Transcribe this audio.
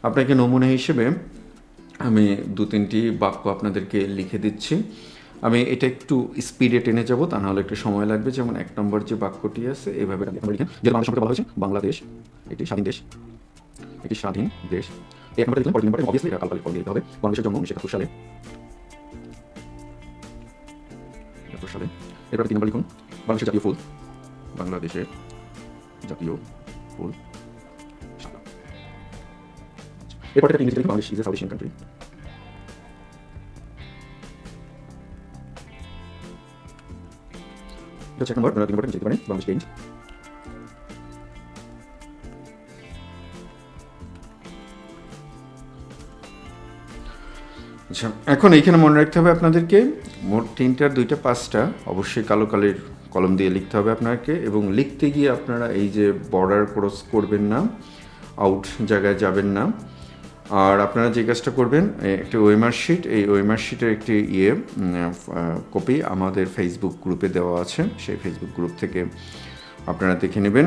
আপনাকে নমুনা হিসেবে আমি 2-3টি বাক্য আপনাদেরকে লিখে দিচ্ছি। আমি এটা একটু স্পিডে টেনে যাব, তা নাহলে একটু সময় লাগবে। যেমন 1 নম্বর যে বাক্যটি আছে এভাবে লিখেন, যেটা বাংলাদেশ সম্পর্কে বলা হয়েছে, বাংলাদেশ একটি স্বাধীন দেশ, একটি স্বাধীন দেশ। এই 1 নম্বরটা লিখলেন, পরের নম্বরটা অবভিয়াসলি এটা কালকালিক পরে দিতে হবে। বাংলাদেশের জন্ম 1971 সালে। 71 সালে। এরপরে 3 নম্বর লিখুন, বাংলাদেশের জাতীয় ফুল, বাংলাদেশের জাতীয় ফুল সাদা। এরপর একটা ইংরেজিতে লিখুন, Bangladesh is a south Asian country. এটা হচ্ছে 1 নম্বর, 3 নম্বরটা লিখতে পারেন, বাংলাদেশ পেইন্ট। আচ্ছা, এখন এইখানে মনে রাখতে হবে আপনাদেরকে, মোট 3টা, 2টা, 5টা অবশ্যই কালো কালির কলম দিয়ে লিখতে হবে আপনাকে। এবং লিখতে গিয়ে আপনারা এই যে বর্ডার ক্রস করবেন না, আউট জায়গায় যাবেন না। আর আপনারা যে কাজটা করবেন, একটি ওয়েমার শিট, এই ওয়েমার শিটের একটি কপি আমাদের ফেসবুক গ্রুপে দেওয়া আছে, সেই ফেসবুক গ্রুপ থেকে আপনারা দেখে নেবেন।